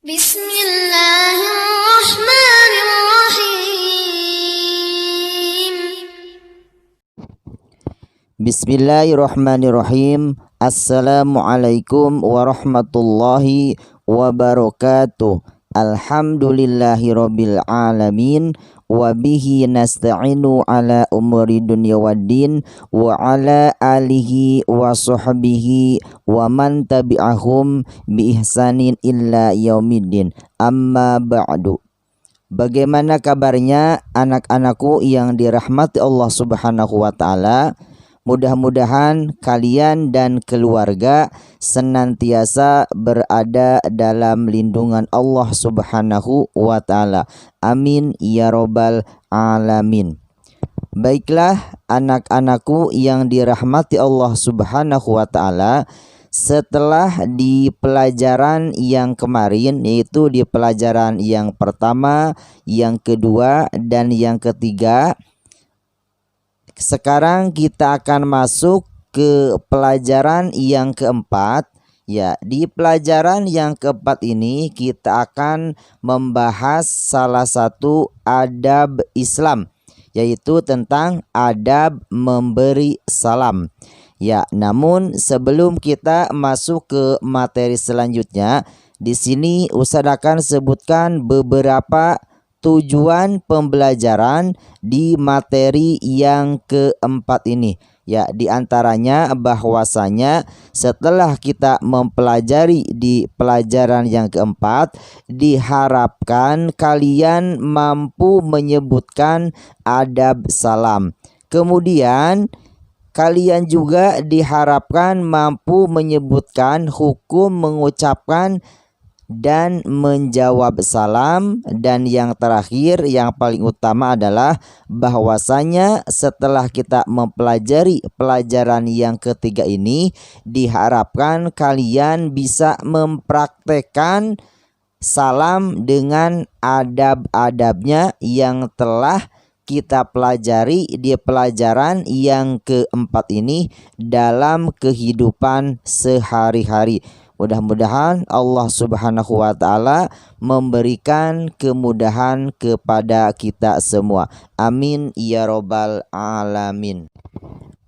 Bismillahirrahmanirrahim. Bismillahirrahmanirrahim. Assalamualaikum warahmatullahi wabarakatuh. Alhamdulillahirabbil alamin wa bihi nasta'inu ala umuri dunya waddin wa ala alihi wa sahbihi wa man tabi'ahum bi ihsanin illa yaumiddin. Amma ba'du. Bagaimana kabarnya anak-anakku yang dirahmati Allah Subhanahu wa taala? Mudah-mudahan kalian dan keluarga senantiasa berada dalam lindungan Allah Subhanahu wa taala. Amin ya robbal alamin. Baiklah anak-anakku yang dirahmati Allah Subhanahu wa taala, setelah di pelajaran yang kemarin, yaitu di pelajaran yang pertama, yang kedua, dan yang ketiga, sekarang kita akan masuk ke pelajaran yang keempat. Ya, di pelajaran yang keempat ini kita akan membahas salah satu adab Islam, yaitu tentang adab memberi salam. Ya, namun sebelum kita masuk ke materi selanjutnya, di sini Ustaz akan sebutkan beberapa tujuan pembelajaran di materi yang keempat ini. Ya, di antaranya bahwasanya setelah kita mempelajari di pelajaran yang keempat, diharapkan kalian mampu menyebutkan adab salam. Kemudian kalian juga diharapkan mampu menyebutkan hukum mengucapkan dan menjawab salam. Dan yang terakhir, yang paling utama adalah bahwasanya setelah kita mempelajari pelajaran yang ketiga ini, diharapkan kalian bisa mempraktekkan salam dengan adab-adabnya yang telah kita pelajari di pelajaran yang keempat ini dalam kehidupan sehari-hari. Mudah-mudahan Allah Subhanahu wa taala memberikan kemudahan kepada kita semua. Amin ya robbal alamin.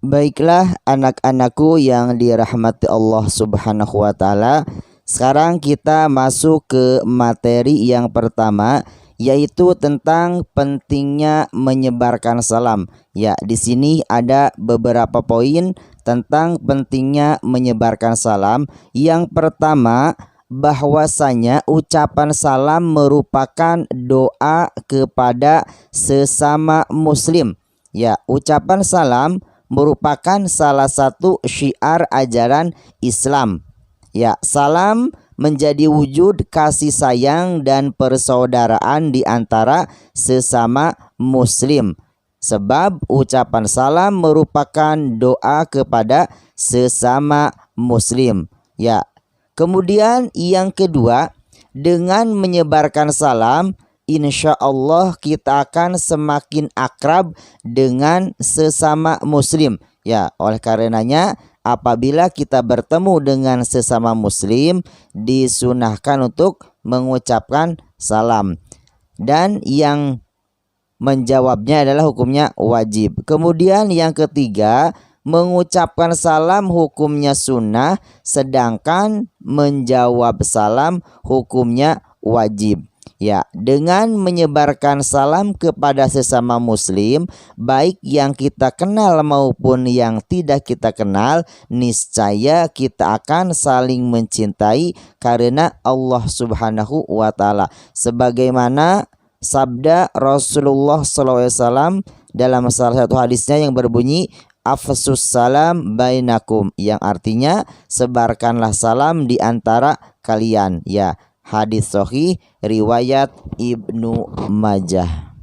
Baiklah anak-anakku yang dirahmati Allah Subhanahu wa taala, sekarang kita masuk ke materi yang pertama, yaitu tentang pentingnya menyebarkan salam. Ya, di sini ada beberapa poin tentang pentingnya menyebarkan salam. Yang pertama, bahwasanya ucapan salam merupakan doa kepada sesama muslim. Ya, ucapan salam merupakan salah satu syiar ajaran Islam. Ya, salam menjadi wujud kasih sayang dan persaudaraan di antara sesama muslim. Sebab ucapan salam merupakan doa kepada sesama muslim. Ya. Kemudian yang kedua, dengan menyebarkan salam, insya Allah kita akan semakin akrab dengan sesama muslim. Ya, oleh karenanya apabila kita bertemu dengan sesama muslim, disunahkan untuk mengucapkan salam. Dan yang menjawabnya adalah hukumnya wajib. Kemudian yang ketiga, mengucapkan salam hukumnya sunnah, sedangkan menjawab salam hukumnya wajib. Ya, dengan menyebarkan salam kepada sesama muslim, baik yang kita kenal maupun yang tidak kita kenal, niscaya kita akan saling mencintai karena Allah Subhanahu wa taala. Sebagaimana sabda Rasulullah SAW dalam salah satu hadisnya yang berbunyi afsus salam bainakum, yang artinya sebarkanlah salam di antara kalian. Ya, hadis sahih riwayat Ibnu Majah.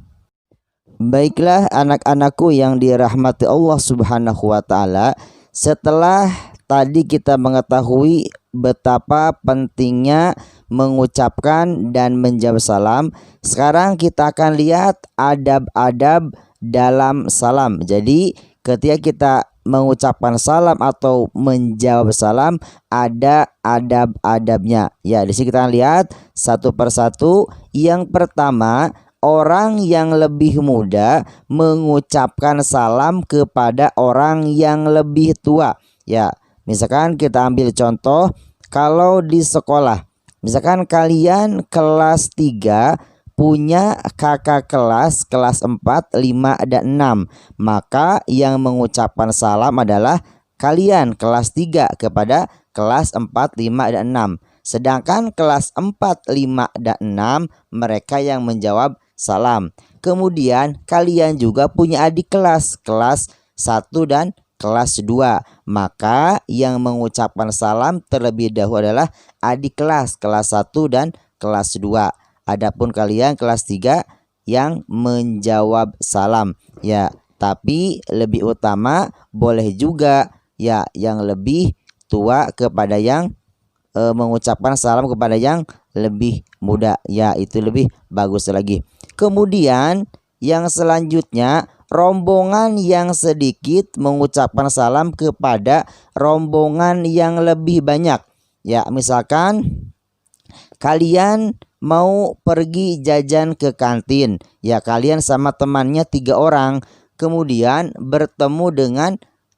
Baiklah anak-anakku yang dirahmati Allah Subhanahu wa taala, setelah tadi kita mengetahui betapa pentingnya mengucapkan dan menjawab salam, sekarang kita akan lihat adab-adab dalam salam. Jadi ketika kita mengucapkan salam atau menjawab salam ada adab-adabnya. Ya, di sini kita lihat satu persatu. Yang pertama, orang yang lebih muda mengucapkan salam kepada orang yang lebih tua. Ya, misalkan kita ambil contoh kalau di sekolah. Misalkan kalian kelas 3 punya kakak kelas 4, 5, dan 6. Maka yang mengucapkan salam adalah kalian kelas 3 kepada kelas 4, 5, dan 6. Sedangkan kelas 4, 5, dan 6 mereka yang menjawab salam. Kemudian kalian juga punya adik kelas 1 dan kelas 2. Maka yang mengucapkan salam terlebih dahulu adalah adik kelas 1 dan kelas 2. Adapun kalian kelas 3 yang menjawab salam. Ya, tapi lebih utama boleh juga ya yang lebih tua kepada yang mengucapkan salam kepada yang lebih muda. Ya, itu lebih bagus lagi. Kemudian yang selanjutnya, rombongan yang sedikit mengucapkan salam kepada rombongan yang lebih banyak. Ya, misalkan kalian mau pergi jajan ke kantin. Ya, kalian sama temannya 3 orang. Kemudian bertemu dengan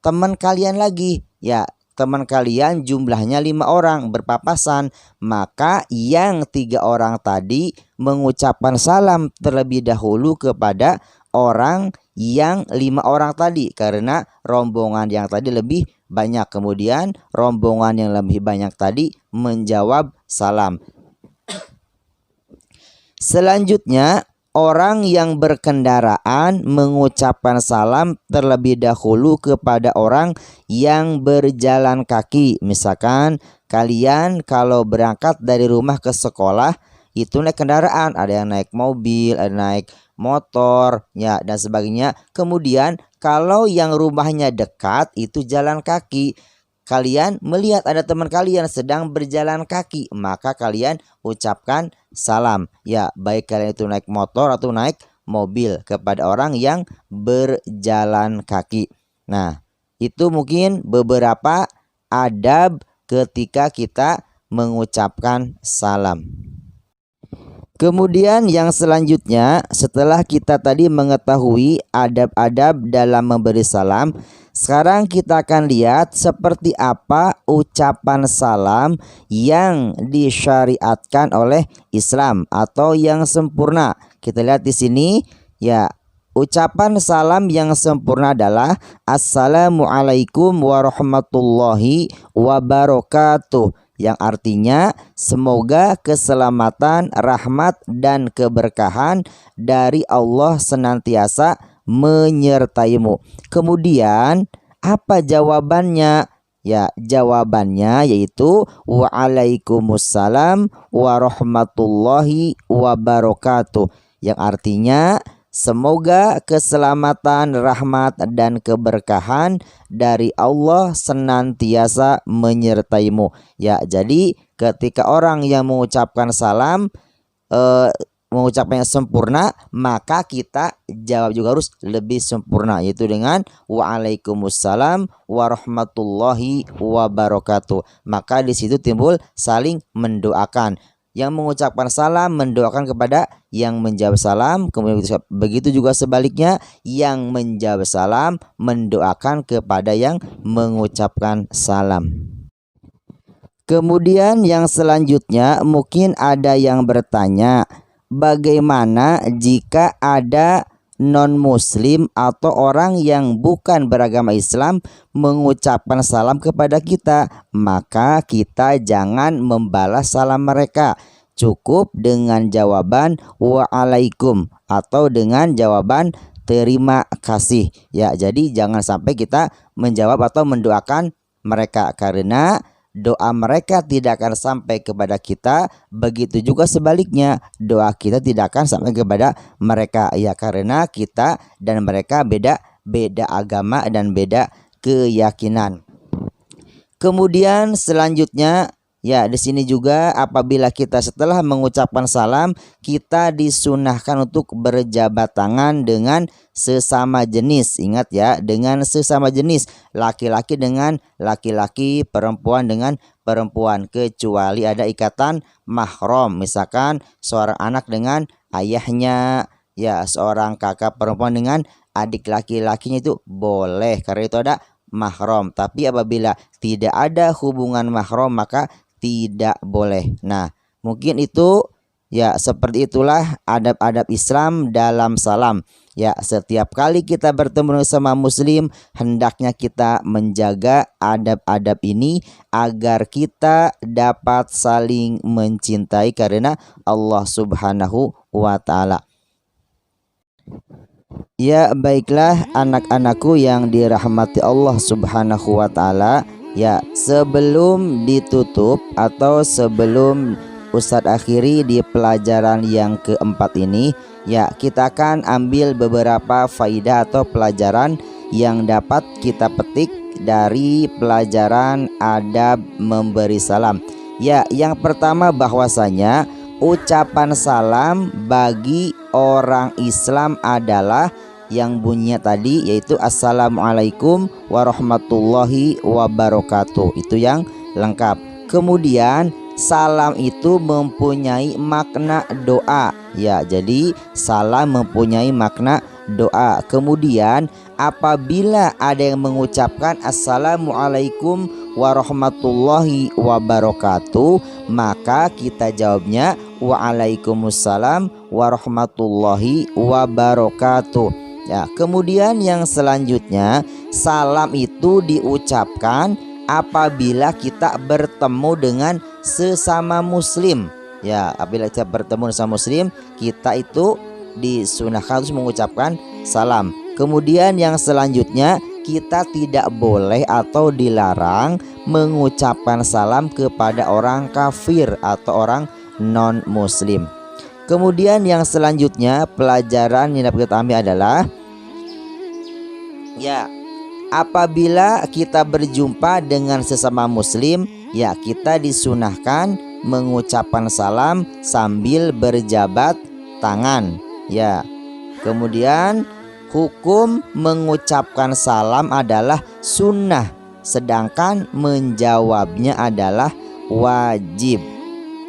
teman kalian lagi. Ya, teman kalian jumlahnya 5 orang berpapasan. Maka yang 3 orang tadi mengucapkan salam terlebih dahulu kepada orang yang 5 orang tadi. Karena rombongan yang tadi lebih banyak. Kemudian rombongan yang lebih banyak tadi menjawab salam. Selanjutnya, orang yang berkendaraan mengucapkan salam terlebih dahulu kepada orang yang berjalan kaki. Misalkan kalian kalau berangkat dari rumah ke sekolah itu naik kendaraan, ada yang naik mobil, ada naik motor, ya dan sebagainya. Kemudian kalau yang rumahnya dekat itu jalan kaki. Kalian melihat ada teman kalian sedang berjalan kaki, maka kalian ucapkan salam. Ya, baik kalian itu naik motor atau naik mobil kepada orang yang berjalan kaki. Nah, itu mungkin beberapa adab ketika kita mengucapkan salam. Kemudian yang selanjutnya, setelah kita tadi mengetahui adab-adab dalam memberi salam, sekarang kita akan lihat seperti apa ucapan salam yang disyariatkan oleh Islam atau yang sempurna. Kita lihat di sini ya, ucapan salam yang sempurna adalah Assalamualaikum warahmatullahi wabarakatuh, yang artinya semoga keselamatan, rahmat, dan keberkahan dari Allah senantiasa menyertaimu. Kemudian apa jawabannya? Ya, jawabannya yaitu Waalaikumsalam warahmatullahi wabarakatuh, yang artinya semoga keselamatan, rahmat, dan keberkahan dari Allah senantiasa menyertaimu. Ya, jadi ketika orang yang mengucapkan salam mengucapkannya sempurna, maka kita jawab juga harus lebih sempurna, yaitu dengan Waalaikumsalam warahmatullahi wabarakatuh. Maka di situ timbul saling mendoakan. Yang mengucapkan salam mendoakan kepada yang menjawab salam, kemudian begitu juga sebaliknya, yang menjawab salam mendoakan kepada yang mengucapkan salam. Kemudian yang selanjutnya, mungkin ada yang bertanya, bagaimana jika ada non-muslim atau orang yang bukan beragama Islam mengucapkan salam kepada kita? Maka kita jangan membalas salam mereka. Cukup dengan jawaban waalaikum atau dengan jawaban terima kasih. Ya, jadi jangan sampai kita menjawab atau mendoakan mereka, karena doa mereka tidak akan sampai kepada kita. Begitu juga sebaliknya, doa kita tidak akan sampai kepada mereka. Ya, karena kita dan mereka beda agama dan beda keyakinan. Kemudian selanjutnya, Ya, di sini juga apabila kita setelah mengucapkan salam, kita disunahkan untuk berjabat tangan dengan sesama jenis. Ingat ya, dengan sesama jenis, laki-laki dengan laki-laki, perempuan dengan perempuan, kecuali ada ikatan mahram. Misalkan seorang anak dengan ayahnya, ya seorang kakak perempuan dengan adik laki-lakinya itu boleh, karena itu ada mahram. Tapi apabila tidak ada hubungan mahram maka tidak boleh. Nah, mungkin itu ya, seperti itulah adab-adab Islam dalam salam. Ya, setiap kali kita bertemu sama muslim, hendaknya kita menjaga adab-adab ini agar kita dapat saling mencintai karena Allah Subhanahu wa taala. Ya, baiklah anak-anakku yang dirahmati Allah Subhanahu wa taala. Ya, sebelum ditutup atau sebelum Ustadz akhiri di pelajaran yang keempat ini, ya kita akan ambil beberapa faidah atau pelajaran yang dapat kita petik dari pelajaran adab memberi salam. Ya, yang pertama bahwasanya ucapan salam bagi orang Islam adalah yang bunyinya tadi, yaitu Assalamualaikum warahmatullahi wabarakatuh. Itu yang lengkap. Kemudian salam itu mempunyai makna doa. Ya, jadi salam mempunyai makna doa. Kemudian apabila ada yang mengucapkan Assalamualaikum warahmatullahi wabarakatuh, maka kita jawabnya Waalaikumsalam warahmatullahi wabarakatuh. Ya, kemudian yang selanjutnya, salam itu diucapkan apabila kita bertemu dengan sesama muslim. Ya, apabila kita bertemu sama muslim, kita itu disunahkan harus mengucapkan salam. Kemudian yang selanjutnya, kita tidak boleh atau dilarang mengucapkan salam kepada orang kafir atau orang non muslim. Kemudian yang selanjutnya, pelajaran yang dapat kita ambil adalah, ya, apabila kita berjumpa dengan sesama muslim, ya kita disunahkan mengucapkan salam sambil berjabat tangan. Ya, kemudian hukum mengucapkan salam adalah sunnah, sedangkan menjawabnya adalah wajib.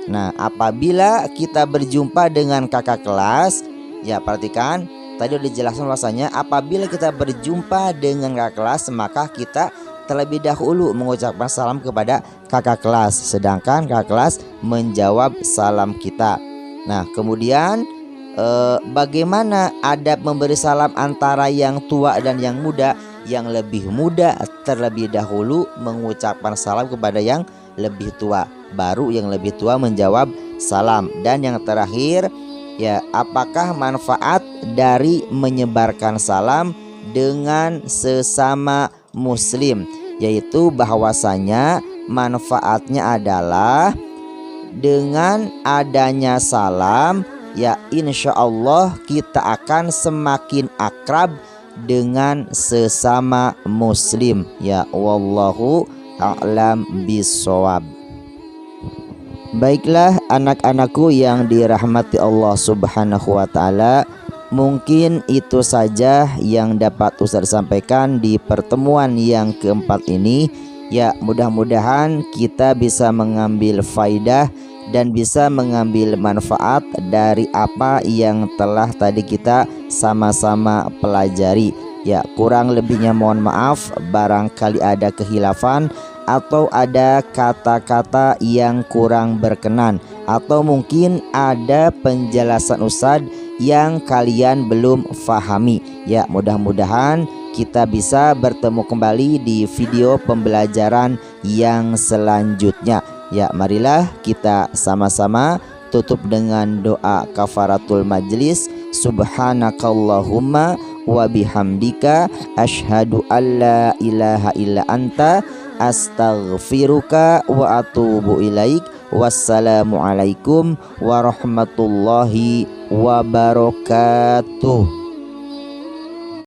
Nah, apabila kita berjumpa dengan kakak kelas, ya perhatikan tadi udah dijelaskan bahwasanya apabila kita berjumpa dengan kakak kelas, maka kita terlebih dahulu mengucapkan salam kepada kakak kelas, sedangkan kakak kelas menjawab salam kita. Nah, kemudian bagaimana adab memberi salam antara yang tua dan yang muda? Yang lebih muda terlebih dahulu mengucapkan salam kepada yang lebih tua, baru yang lebih tua menjawab salam. Dan yang terakhir, ya, apakah manfaat dari menyebarkan salam dengan sesama muslim? Yaitu bahwasanya manfaatnya adalah dengan adanya salam, ya insya Allah kita akan semakin akrab dengan sesama muslim. Ya, wallahu a'lam bishawab. Baiklah anak-anakku yang dirahmati Allah Subhanahu wa taala, mungkin itu saja yang dapat Ustaz sampaikan di pertemuan yang keempat ini. Ya, mudah-mudahan kita bisa mengambil faidah dan bisa mengambil manfaat dari apa yang telah tadi kita sama-sama pelajari. Ya, kurang lebihnya mohon maaf barangkali ada khilafan atau ada kata-kata yang kurang berkenan, atau mungkin ada penjelasan Ustadz yang kalian belum fahami. Ya, mudah-mudahan kita bisa bertemu kembali di video pembelajaran yang selanjutnya. Ya, marilah kita sama-sama tutup dengan doa kafaratul majlis. Subhanakallahumma wa bihamdika asyhadu alla ilaha illa anta astaghfiruka wa atubu ilaik. Wassalamualaikum warahmatullahi wabarakatuh.